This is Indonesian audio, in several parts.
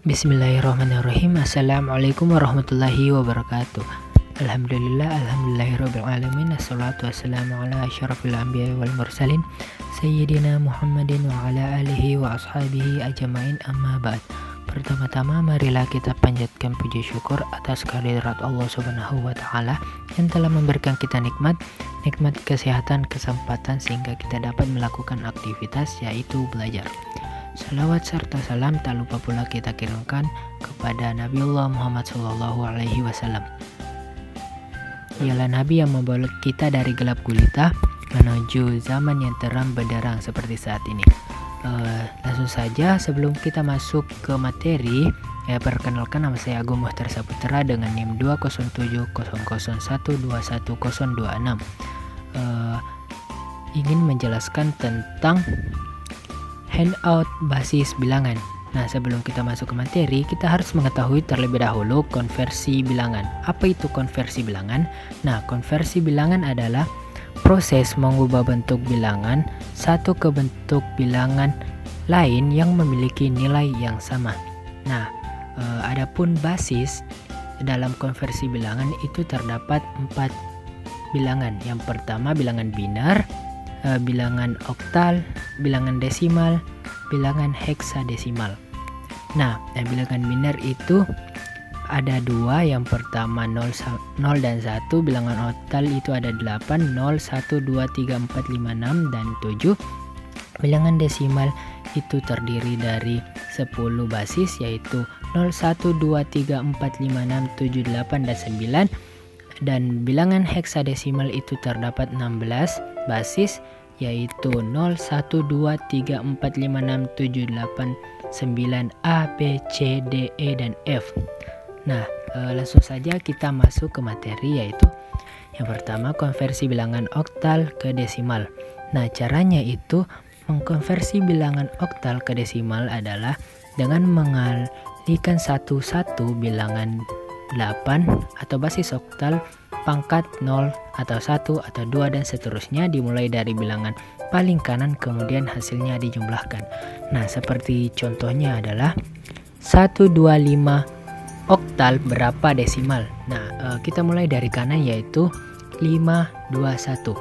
Bismillahirrahmanirrahim. Assalamualaikum warahmatullahi wabarakatuh. Alhamdulillahirabbil alamin. Assalatu wassalamu ala asyrafil anbiya'i wal mursalin sayyidina Muhammadin wa ala alihi wa ashabihi ajmain, amma ba'd. Pertama-tama marilah kita panjatkan puji syukur atas kehadirat Allah Subhanahu wa taala yang telah memberikan kita nikmat kesehatan, kesempatan sehingga kita dapat melakukan aktivitas yaitu belajar. Salawat serta salam tak lupa pula kita kirimkan kepada Nabiullah Muhammad SAW. Ialah Nabi yang membawa kita dari gelap gulita menuju zaman yang terang benderang seperti saat ini. Langsung saja sebelum kita masuk ke materi, perkenalkan, nama saya Agung Muhtar Saputra dengan NIM 20700121026. Ingin menjelaskan tentang handout basis bilangan. Nah, sebelum kita masuk ke materi, kita harus mengetahui terlebih dahulu konversi bilangan. Apa itu konversi bilangan? Nah, konversi bilangan adalah proses mengubah bentuk bilangan satu ke bentuk bilangan lain yang memiliki nilai yang sama. Nah, adapun basis dalam konversi bilangan itu terdapat 4 bilangan. Yang pertama bilangan biner, bilangan oktal, bilangan desimal, bilangan heksadesimal. Nah, bilangan biner itu ada 2, yang pertama 0 dan 1, bilangan oktal itu ada 8, 0, 1, 2, 3, 4, 5, 6, dan 7. Bilangan desimal itu terdiri dari 10 basis yaitu 0, 1, 2, 3, 4, 5, 6, 7, 8, dan 9. Dan bilangan heksadesimal itu terdapat 16 basis yaitu 0, 1, 2, 3, 4, 5, 6, 7, 8, 9, A, B, C, D, E, dan F. Nah, langsung saja kita masuk ke materi, yaitu yang pertama konversi bilangan oktal ke desimal. Nah, caranya itu mengkonversi bilangan oktal ke desimal adalah dengan mengalihkan satu-satu bilangan 8 atau basis oktal pangkat 0 atau 1 atau 2 dan seterusnya, dimulai dari bilangan paling kanan kemudian hasilnya dijumlahkan. Nah, seperti contohnya adalah 125 oktal berapa desimal. Nah, kita mulai dari kanan yaitu 521.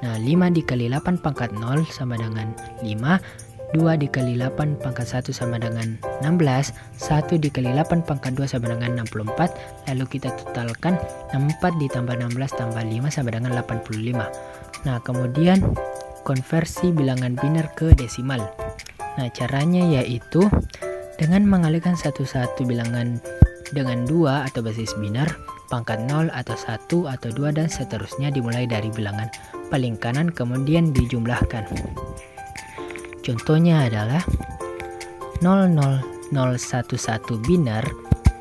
Nah, 5 dikali 8 pangkat 0 sama dengan 5. 2 dikali 8 pangkat 1 sama dengan 16, 1 dikali 8 pangkat 2 sama dengan 64, lalu kita totalkan 64 ditambah 16 tambah 5 sama dengan 85. Nah, kemudian konversi bilangan biner ke desimal. Nah, caranya yaitu dengan mengalihkan satu-satu bilangan dengan 2 atau basis biner, pangkat 0 atau 1 atau 2 dan seterusnya, dimulai dari bilangan paling kanan kemudian dijumlahkan. Contohnya adalah 00011 biner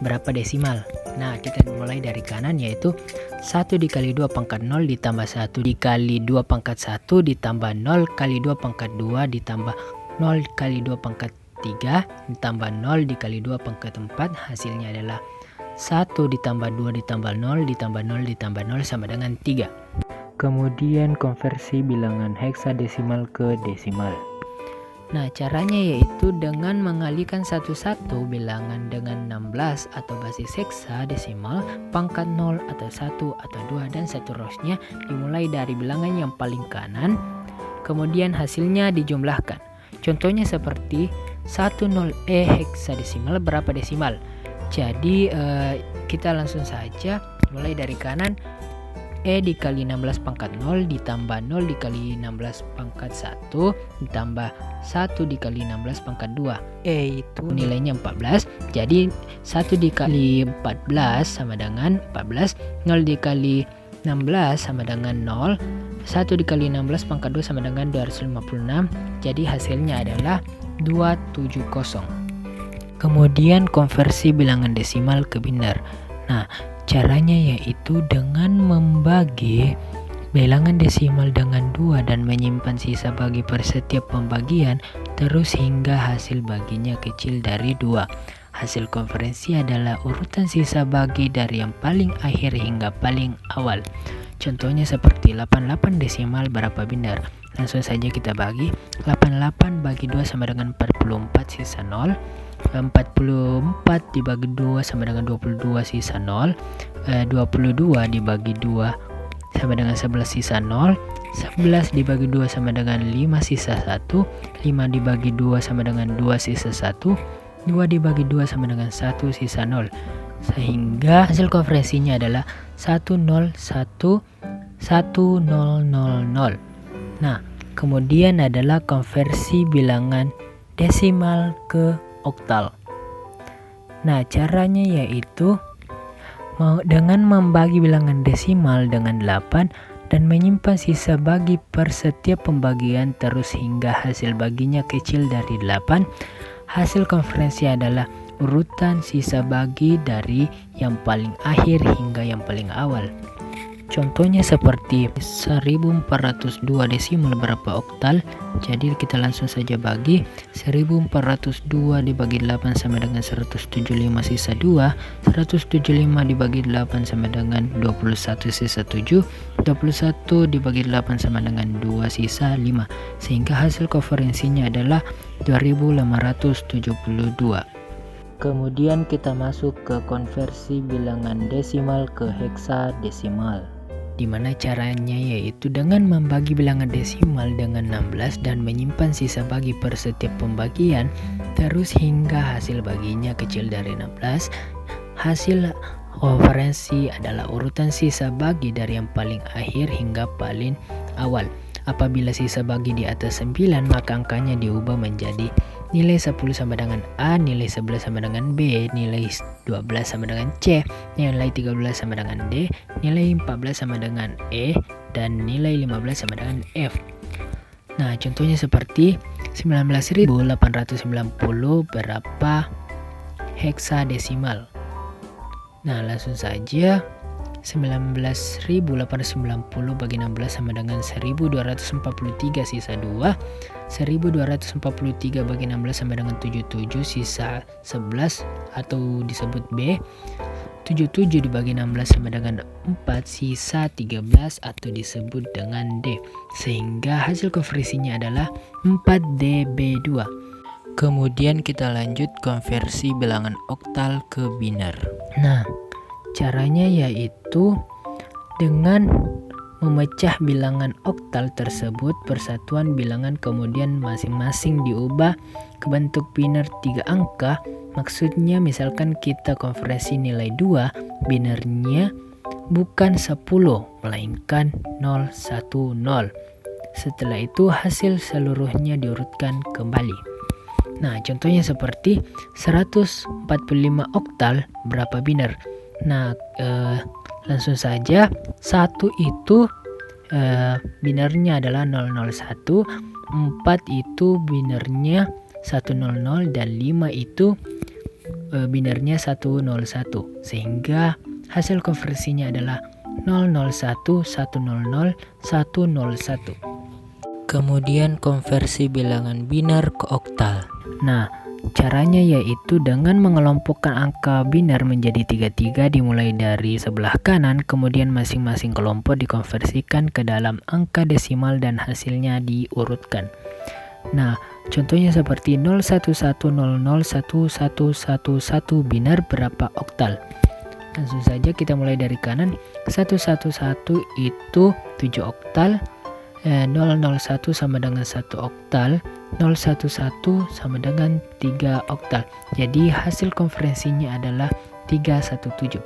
berapa desimal. Nah, kita mulai dari kanan yaitu 1 dikali 2 pangkat 0 ditambah 1 dikali 2 pangkat 1 ditambah 0 kali 2 pangkat 2 ditambah 0 kali 2 pangkat 3 ditambah 0 dikali 2 pangkat 4, hasilnya adalah 1 ditambah 2 ditambah 0 ditambah 0 ditambah 0 sama dengan 3. Kemudian konversi bilangan heksadesimal ke desimal. Nah, caranya yaitu dengan mengalihkan satu-satu bilangan dengan 16 atau basis heksadesimal, pangkat 0 atau 1 atau 2 dan seterusnya, dimulai dari bilangan yang paling kanan, kemudian hasilnya dijumlahkan. Contohnya seperti 10E heksadesimal berapa desimal. Jadi kita langsung saja mulai dari kanan. E dikali 16 pangkat 0 ditambah 0 dikali 16 pangkat 1 ditambah 1 dikali 16 pangkat 2. E itu nilainya 14. Jadi 1 dikali 14 sama dengan 14. 0 dikali 16 sama dengan 0. 1 dikali 16 pangkat 2 sama dengan 256. Jadi hasilnya adalah 270. Kemudian konversi bilangan desimal ke biner. Nah, caranya yaitu dengan membagi bilangan desimal dengan 2 dan menyimpan sisa bagi per setiap pembagian terus hingga hasil baginya kecil dari 2. Hasil konversi adalah urutan sisa bagi dari yang paling akhir hingga paling awal. Contohnya seperti 88 desimal berapa biner. Langsung saja kita bagi. 88 bagi 2 sama dengan 44 sisa 0. 44 dibagi 2 sama dengan 22 sisa 0. 22 dibagi 2 sama dengan 11 sisa 0. 11 dibagi 2 sama dengan 5 sisa 1. 5 dibagi 2 sama dengan 2 sisa 1. 2 dibagi 2 sama dengan 1 sisa 0. Sehingga hasil konversinya adalah 1011000. Nah, kemudian adalah konversi bilangan desimal ke oktal. Nah, caranya yaitu dengan membagi bilangan desimal dengan 8 dan menyimpan sisa bagi per setiap pembagian terus hingga hasil baginya kecil dari 8. Hasil konferensi adalah urutan sisa bagi dari yang paling akhir hingga yang paling awal. Contohnya seperti 1402 desimal berapa oktal. Jadi kita langsung saja bagi 1402 dibagi 8 sama dengan 175 sisa 2. 175 dibagi 8 sama dengan 21 sisa 7. 21 dibagi 8 sama dengan 2 sisa 5. Sehingga hasil konferensinya adalah 2572. Kemudian kita masuk ke konversi bilangan desimal ke heksadesimal. Di mana caranya yaitu dengan membagi bilangan desimal dengan 16 dan menyimpan sisa bagi per setiap pembagian terus hingga hasil baginya kecil dari 16. Hasil konferensi adalah urutan sisa bagi dari yang paling akhir hingga paling awal. Apabila sisa bagi di atas 9, maka angkanya diubah menjadi nilai 10 sama dengan A, nilai 11 sama dengan B, nilai 12 sama dengan C, nilai 13 sama dengan D, nilai 14 sama dengan E, dan nilai 15 sama dengan F. Nah, contohnya seperti 19.890 berapa heksadesimal. Nah, langsung saja 19.890 bagi 16 sama dengan 1243 sisa 2. 1243 bagi 16 sama dengan 77 sisa 11 atau disebut B. 77 dibagi 16 sama dengan 4 sisa 13 atau disebut dengan D. Sehingga hasil konversinya adalah 4DB2. Kemudian kita lanjut konversi bilangan oktal ke biner. Nah, caranya yaitu dengan memecah bilangan oktal tersebut persatuan bilangan kemudian masing-masing diubah ke bentuk biner 3 angka. Maksudnya misalkan kita konversi nilai 2, binernya bukan 10 melainkan 010. Setelah itu hasil seluruhnya diurutkan kembali. Nah, contohnya seperti 145 oktal berapa biner. Nah, langsung saja 1 itu binernya adalah 001, 4 itu binernya 100 dan 5 itu binernya 101. Sehingga hasil konversinya adalah 001, 100, 101. Kemudian konversi bilangan biner ke oktal. Nah, caranya yaitu dengan mengelompokkan angka biner menjadi 33 dimulai dari sebelah kanan, kemudian masing-masing kelompok dikonversikan ke dalam angka desimal dan hasilnya diurutkan. Nah, contohnya seperti 011001111 biner berapa oktal. Langsung saja kita mulai dari kanan. 111 itu 7 oktal. 001 sama dengan 1 oktal, 011 sama dengan 3 oktal. Jadi hasil konferensinya adalah 317.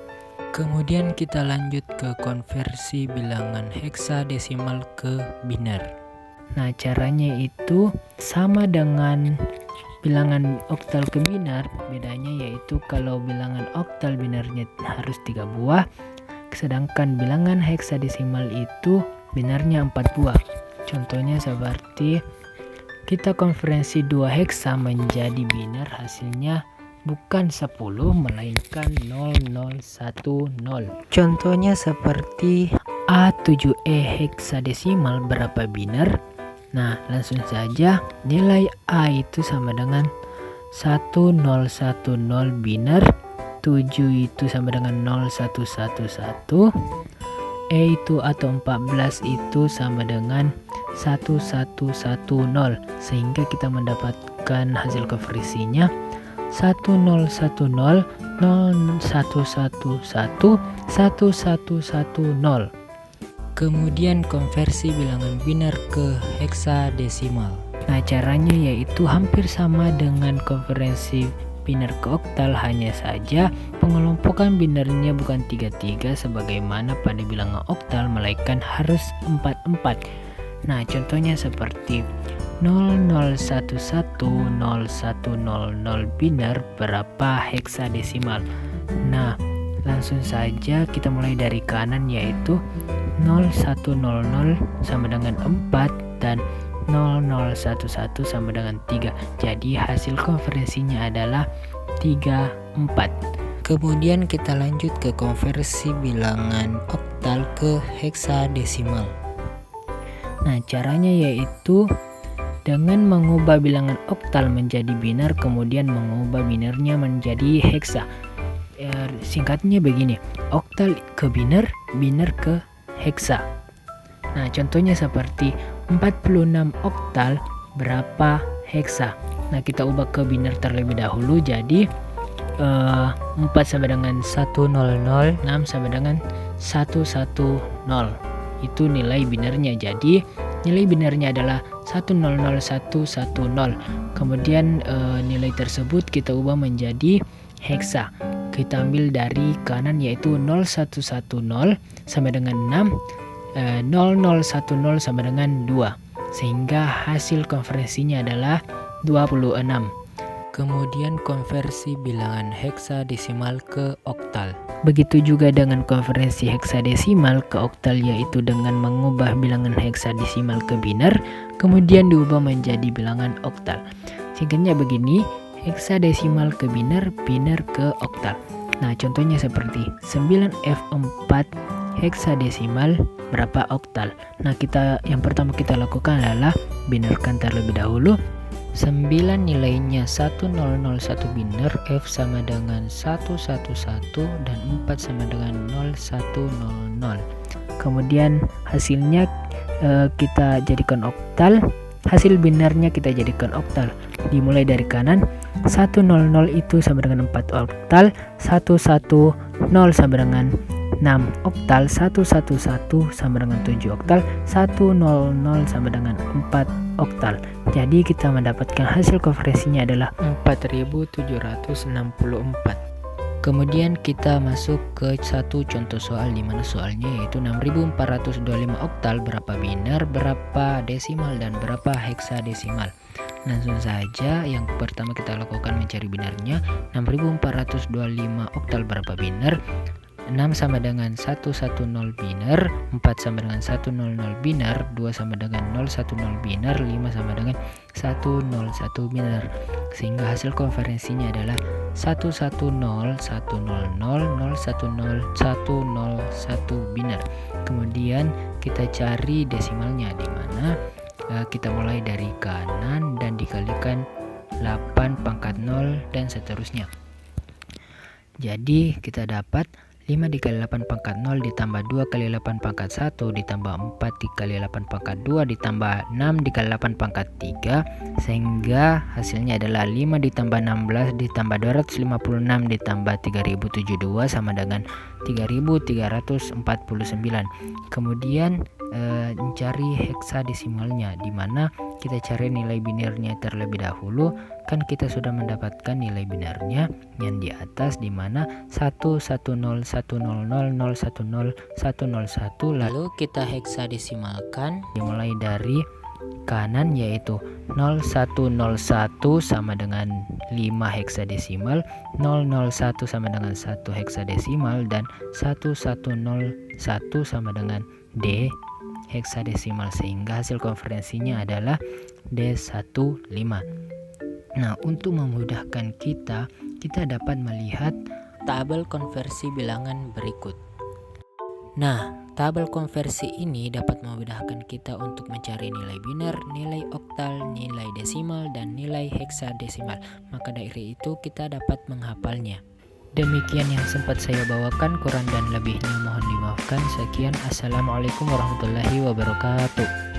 Kemudian kita lanjut ke konversi bilangan heksadesimal ke biner. Nah, caranya itu sama dengan bilangan oktal ke biner, bedanya yaitu kalau bilangan oktal binernya harus 3 buah, sedangkan bilangan heksadesimal itu binarnya 4 buah. Contohnya seperti kita konferensi 2 heksa menjadi binar, hasilnya bukan 10 melainkan 0010. Contohnya seperti A7E heksadesimal berapa binar. Nah, langsung saja nilai A itu sama dengan 1010 binar, 7 itu sama dengan 0111, E itu atau 14 itu sama dengan 1110, sehingga kita mendapatkan hasil konversinya 1010 0111 1110. Kemudian konversi bilangan biner ke heksadesimal. Nah, caranya yaitu hampir sama dengan konversi biner ke oktal, hanya saja pengelompokan binernya bukan 33 sebagaimana pada bilangan oktal, melainkan harus 44. Nah, contohnya seperti 00110100 biner berapa heksadesimal. Nah, langsung saja kita mulai dari kanan, yaitu 0100 sama dengan 4 dan 0011 sama dengan 3. Jadi hasil konversinya adalah 34. Kemudian kita lanjut ke konversi bilangan oktal ke heksadesimal. Nah, caranya yaitu dengan mengubah bilangan oktal menjadi biner, kemudian mengubah binernya menjadi heksa. Singkatnya begini, oktal ke biner, biner ke heksa. Nah, contohnya seperti 46 oktal berapa heksa. Nah, kita ubah ke biner terlebih dahulu, jadi 4 sama dengan 100, 6 sama dengan 110. Itu nilai binernya. Jadi nilai binernya adalah 100110. Kemudian nilai tersebut kita ubah menjadi heksa. Kita ambil dari kanan, yaitu 0110 sama dengan 6, 0010 sama dengan 2, sehingga hasil konversinya adalah 26. Kemudian konversi bilangan heksadesimal ke oktal. Begitu juga dengan konversi heksadesimal ke oktal, yaitu dengan mengubah bilangan heksadesimal ke biner, kemudian diubah menjadi bilangan oktal. Singkatnya begini, heksadesimal ke biner, biner ke oktal. Nah, contohnya seperti 9F4 heksadesimal berapa oktal. Nah, yang pertama kita lakukan adalah binerkan terlebih dahulu. 9 nilainya 1001 biner, F sama dengan 111 dan 4 sama dengan 0100. Kemudian hasilnya kita jadikan oktal. Hasil binernya kita jadikan oktal. Dimulai dari kanan, 100 itu sama dengan 4 oktal, 110 sama dengan 6 oktal, 111 sama dengan 7 oktal, 100 sama dengan 4 oktal. Jadi kita mendapatkan hasil konversinya adalah 4764. Kemudian kita masuk ke satu contoh soal, di mana soalnya yaitu 6425 oktal berapa biner, berapa desimal, dan berapa heksadesimal. Langsung saja yang pertama kita lakukan mencari binernya. 6425 oktal berapa biner? 6 sama dengan 110 biner, 4 sama dengan 100 biner, 2 sama dengan 010 biner, 5 sama dengan 101 biner. Sehingga hasil konversinya adalah 110 100 010 101 biner. Kemudian kita cari desimalnya, di mana kita mulai dari kanan dan dikalikan 8 pangkat 0 dan seterusnya. Jadi kita dapat 5 dikali 8 pangkat 0 ditambah 2 kali 8 pangkat 1 ditambah 4 dikali 8 pangkat 2 ditambah 6 dikali 8 pangkat 3, sehingga hasilnya adalah 5 ditambah 16 ditambah 256 ditambah 3072 sama dengan 3349. Kemudian mencari heksadesimalnya, di mana kita cari nilai binernya terlebih dahulu. Kan kita sudah mendapatkan nilai binernya yang di atas, di mana 11010010101. Lalu kita heksadesimalkan dimulai dari kanan, yaitu 0101 sama dengan 5 heksadesimal, 001 sama dengan 1 heksadesimal, dan 1101 sama dengan D heksadesimal, sehingga hasil konferensinya adalah D15. Nah, untuk memudahkan kita dapat melihat tabel konversi bilangan berikut. Nah, tabel konversi ini dapat memudahkan kita untuk mencari nilai biner, nilai oktal, nilai desimal, dan nilai heksadesimal. Maka dari itu kita dapat menghafalnya. Demikian yang sempat saya bawakan, kurang dan lebihnya mohon dimaafkan. Sekian, assalamualaikum warahmatullahi wabarakatuh.